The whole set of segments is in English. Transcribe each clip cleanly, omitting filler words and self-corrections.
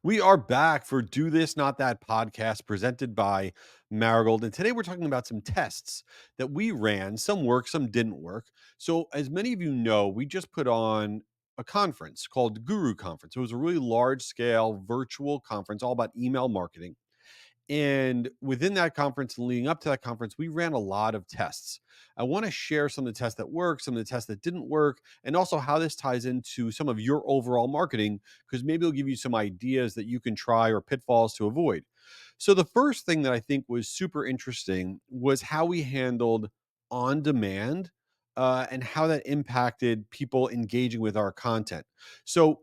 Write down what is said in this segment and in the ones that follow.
We are back for Do This, Not That podcast presented by Marigold. And today we're talking about some tests that we ran. Some worked, some didn't work. So, as many of you know, we just put on a conference called Guru Conference. It was a really large scale virtual conference all about email marketing. And within that conference and leading up to that conference, we ran a lot of tests. I want to share some of the tests that worked, some of the tests that didn't work, and also how this ties into some of your overall marketing, because maybe it'll give you some ideas that you can try or pitfalls to avoid. So, the first thing that I think was super interesting was how we handled on demand and how that impacted people engaging with our content. So,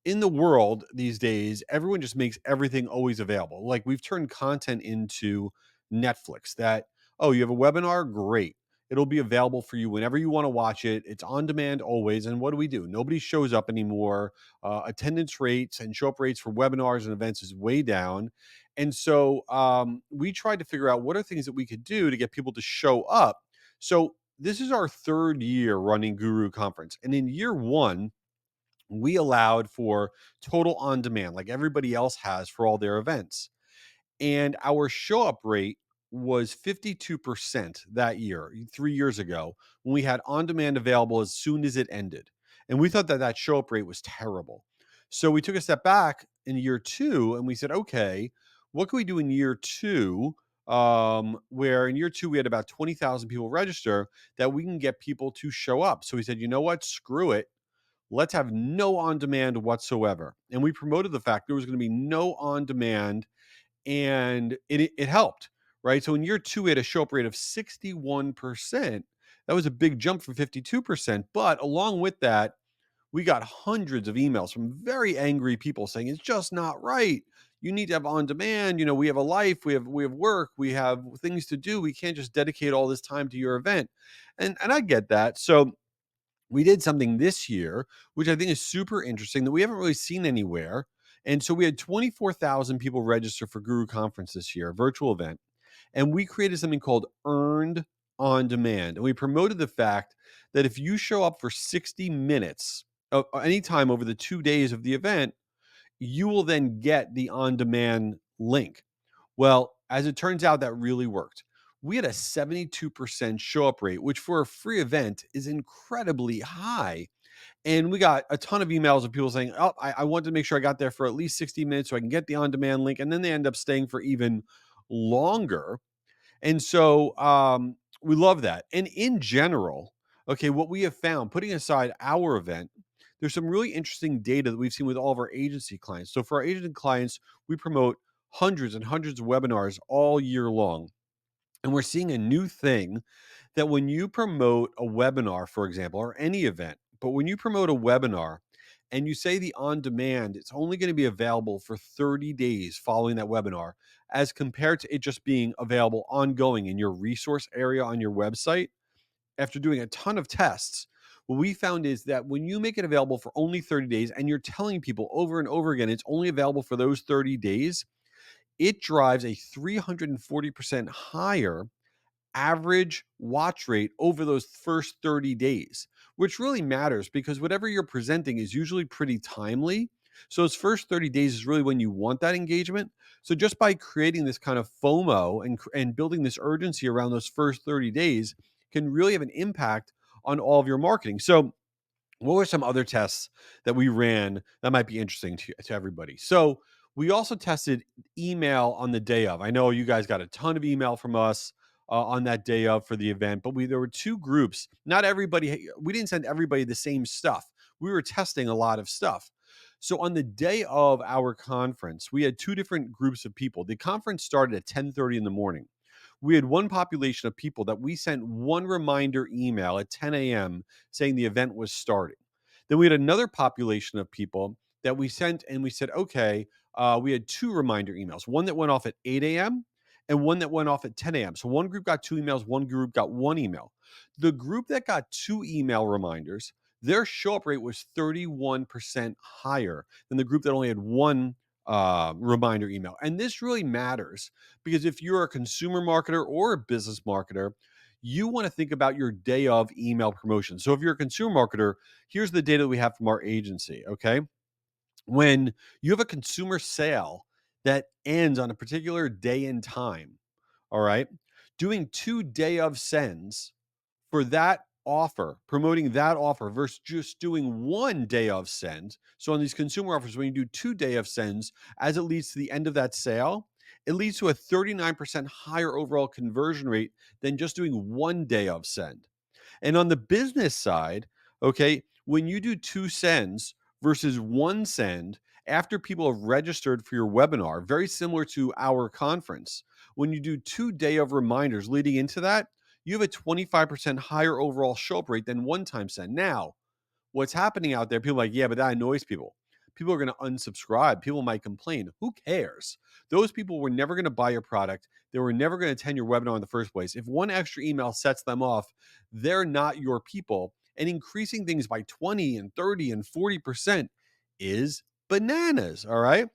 in the world these days, everyone just makes everything always available. Like we've turned content into Netflix that, oh, you have a webinar? Great. It'll be available for you whenever you want to watch it. It's on demand always. And what do? Nobody shows up anymore. Attendance rates and show up rates for webinars and events is way down. And so we tried to figure out what are things that we could do to get people to show up. So this is our third year running Guru Conference. And in year one, we allowed for total on demand, like everybody else has for all their events. And our show up rate was 52% that year, 3 years ago, when we had on demand available as soon as it ended. And we thought that that show up rate was terrible. So we took a step back in year two and we said, okay, what can we do in year two? Where in year two, we had about 20,000 people register that we can get people to show up. So we said, you know what? Screw it, let's have no on demand whatsoever. And we promoted the fact there was going to be no on demand, and it helped, right? So in year two, we had a show up rate of 61%. That was a big jump from 52%. But along with that, we got hundreds of emails from very angry people saying it's just not right. You need to have on demand. You know, we have a life, we have work, we have things to do. We can't just dedicate all this time to your event. And I get that. So we did something this year, which I think is super interesting that we haven't really seen anywhere. And so we had 24,000 people register for Guru Conference this year, a virtual event. And we created something called Earned on Demand. And we promoted the fact that if you show up for 60 minutes anytime over the 2 days of the event, you will then get the on demand link. Well, as it turns out, that really worked. We had a 72% show up rate, which for a free event is incredibly high. And we got a ton of emails of people saying, oh, I want to make sure I got there for at least 60 minutes so I can get the on demand link. And then they end up staying for even longer. And so we love that. And in general, okay, what we have found, putting aside our event, there's some really interesting data that we've seen with all of our agency clients. So for our agency clients, we promote hundreds and hundreds of webinars all year long. And we're seeing a new thing that when you promote a webinar, for example, or any event, but when you promote a webinar and you say the on demand, it's only going to be available for 30 days following that webinar, as compared to it just being available ongoing in your resource area on your website. After doing a ton of tests, what we found is that when you make it available for only 30 days and you're telling people over and over again it's only available for those 30 days, it drives a 340% higher average watch rate over those first 30 days, which really matters because whatever you're presenting is usually pretty timely. So those first 30 days is really when you want that engagement. So just by creating this kind of FOMO and building this urgency around those first 30 days can really have an impact on all of your marketing. So what were some other tests that we ran that might be interesting to everybody? So we also tested email on the day of. I know you guys got a ton of email from us on that day of for the event, but there were two groups. Not everybody, we didn't send everybody the same stuff. We were testing a lot of stuff. So on the day of our conference, we had two different groups of people. The conference started at 10:30 in the morning. We had one population of people that we sent one reminder email at 10 a.m. saying the event was starting. Then we had another population of people that we sent and we said, okay, we had two reminder emails, one that went off at 8 a.m. and one that went off at 10 a.m. So one group got two emails, one group got one email. The group that got two email reminders, their show up rate was 31% higher than the group that only had one reminder email. And this really matters because if you're a consumer marketer or a business marketer, you want to think about your day of email promotion. So if you're a consumer marketer, here's the data that we have from our agency. Okay. When you have a consumer sale that ends on a particular day and time, all right, doing 2 day of sends for that offer, promoting that offer versus just doing 1 day of sends. So on these consumer offers, when you do 2 day of sends, as it leads to the end of that sale, it leads to a 39% higher overall conversion rate than just doing 1 day of send. And on the business side, okay, when you do 2 sends versus 1 send after people have registered for your webinar, very similar to our conference, when you do 2 day of reminders leading into that, you have a 25% higher overall show up rate than one-time send. Now, what's happening out there, people are like, yeah, but that annoys people. People are going to unsubscribe. People might complain. Who cares? Those people were never going to buy your product. They were never going to attend your webinar in the first place. If one extra email sets them off, they're not your people. And increasing things by 20 and 30 and 40% is bananas. All right.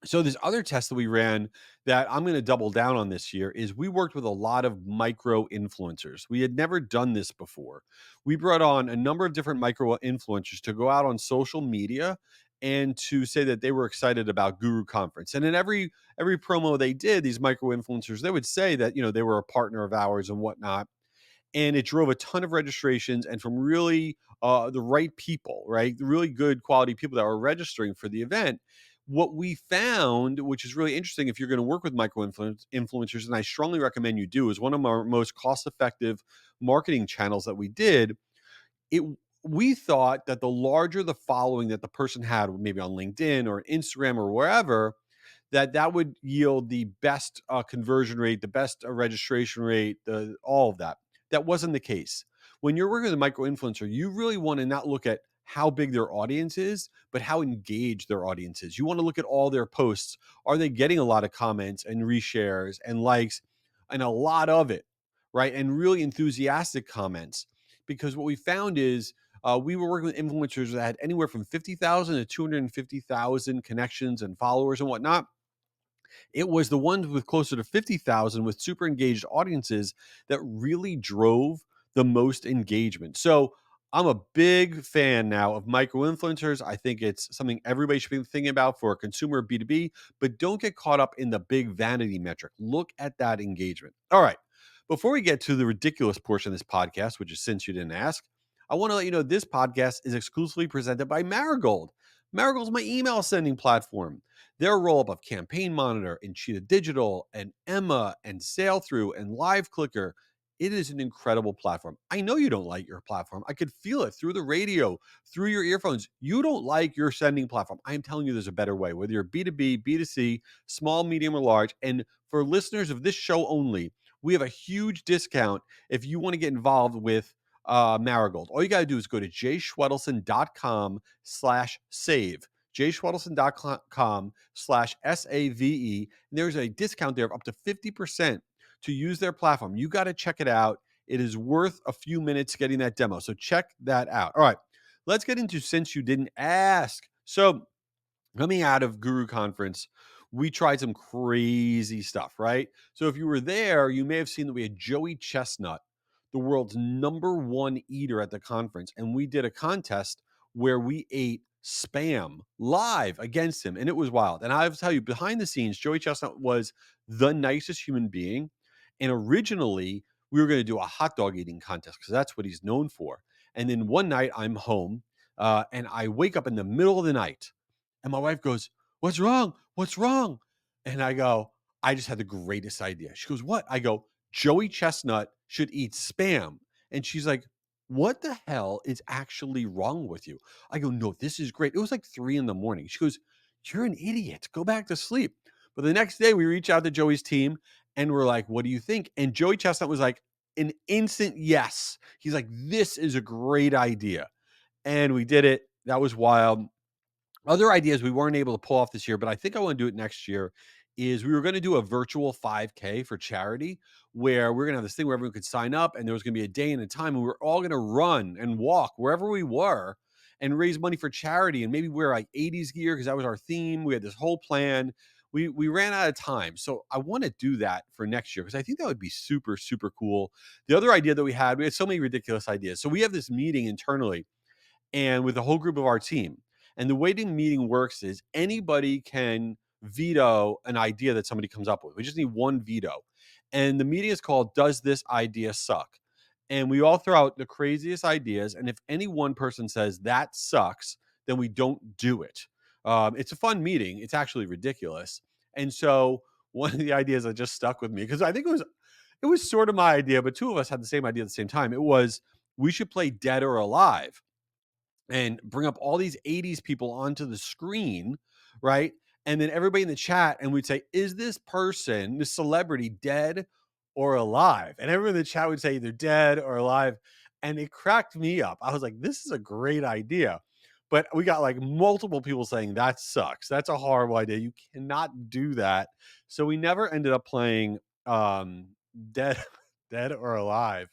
So this other test that we ran that I'm going to double down on this year is we worked with a lot of micro influencers. We had never done this before. We brought on a number of different micro influencers to go out on social media and to say that they were excited about Guru Conference. And in every promo they did, these micro influencers, they would say that, they were a partner of ours and whatnot, and it drove a ton of registrations and from really the right people, right? The really good quality people that were registering for the event. What we found, which is really interesting if you're going to work with micro influencers, and I strongly recommend you do, is one of our most cost effective marketing channels that we did. It We thought that the larger the following that the person had, maybe on LinkedIn or Instagram or wherever, that would yield the best conversion rate, the best registration rate, all of that. That wasn't the case. When you're working with a micro influencer, you really want to not look at how big their audience is, but how engaged their audience is. You want to look at all their posts. Are they getting a lot of comments and reshares and likes and a lot of it, right? And really enthusiastic comments. Because what we found is we were working with influencers that had anywhere from 50,000 to 250,000 connections and followers and whatnot. It was the ones with closer to 50,000 with super engaged audiences that really drove the most engagement. So I'm a big fan now of micro influencers. I think it's something everybody should be thinking about for a consumer B2B, but don't get caught up in the big vanity metric. Look at that engagement. All right. Before we get to the ridiculous portion of this podcast, which is Since You Didn't Ask, I want to let you know this podcast is exclusively presented by Marigold. Marigold is my email sending platform. Their roll up of Campaign Monitor and Cheetah Digital and Emma and Sail Through and Live Clicker. It is an incredible platform. I know you don't like your platform. I could feel it through the radio, through your earphones. You don't like your sending platform. I am telling you there's a better way, whether you're B2B, B2C, small, medium, or large. And for listeners of this show only, we have a huge discount if you want to get involved with Marigold. All you got to do is go to jschwedelson.com/save jschwedelson.com/SAVE. And there's a discount there of up to 50% to use their platform. You got to check it out. It is worth a few minutes getting that demo. So check that out. All right, let's get into Since You Didn't Ask. So coming out of Guru Conference, we tried some crazy stuff, right? So if you were there, you may have seen that we had Joey Chestnut, the world's #1 eater at the conference, and we did a contest where we ate spam live against him, and it was wild. And I have to tell you, behind the scenes, Joey Chestnut was the nicest human being. And originally, we were going to do a hot dog eating contest because that's what he's known for. And then one night, I'm home, and I wake up in the middle of the night and my wife goes, "What's wrong? What's wrong?" And I go, "I just had the greatest idea." She goes, "What?" I go, "Joey Chestnut should eat spam." And she's like, "What the hell is actually wrong with you?" I go, "No, this is great." It was like 3 in the morning. She goes, "You're an idiot. Go back to sleep." But the next day we reach out to Joey's team and we're like, "What do you think?" And Joey Chestnut was like, an instant yes. He's like, "This is a great idea." And we did it. That was wild. Other ideas we weren't able to pull off this year, but I think I want to do it next year, is we were going to do a virtual 5K for charity where we're going to have this thing where everyone could sign up and there was going to be a day and a time and we were all going to run and walk wherever we were and raise money for charity and maybe wear like 80s gear because that was our theme. We had this whole plan. We ran out of time. So I want to do that for next year because I think that would be super, super cool. The other idea that we had so many ridiculous ideas. So we have this meeting internally and with the whole group of our team. And the way the meeting works is anybody can veto an idea that somebody comes up with. We just need one veto. And the meeting is called Does This Idea Suck? And we all throw out the craziest ideas. And if any one person says that sucks, then we don't do it. It's a fun meeting. It's actually ridiculous. And so one of the ideas that just stuck with me, because I think it was sort of my idea, but two of us had the same idea at the same time. It was we should play Dead or Alive and bring up all these 80s people onto the screen, right? And then everybody in the chat, and we'd say, is this person, this celebrity, dead or alive? And everyone in the chat would say either dead or alive. And it cracked me up. I was like, this is a great idea. But we got like multiple people saying that sucks. That's a horrible idea. You cannot do that. So we never ended up playing dead, dead or alive.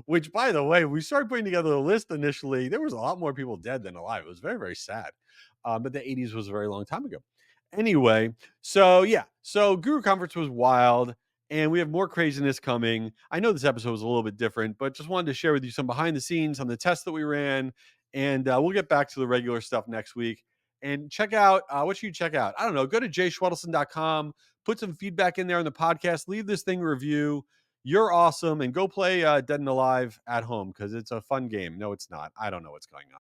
Which, by the way, we started putting together a list initially. There was a lot more people dead than alive. It was very, very sad. But the 80s was a very long time ago. Anyway, so yeah, so Guru Conference was wild, and we have more craziness coming. I know this episode was a little bit different, but just wanted to share with you some behind the scenes on the tests that we ran, and we'll get back to the regular stuff next week. And check out what should you check out? I don't know. Go to jschwedelson.com, put some feedback in there on the podcast, leave this thing a review. You're awesome, and go play Dead and Alive at home because it's a fun game. No, it's not. I don't know what's going on.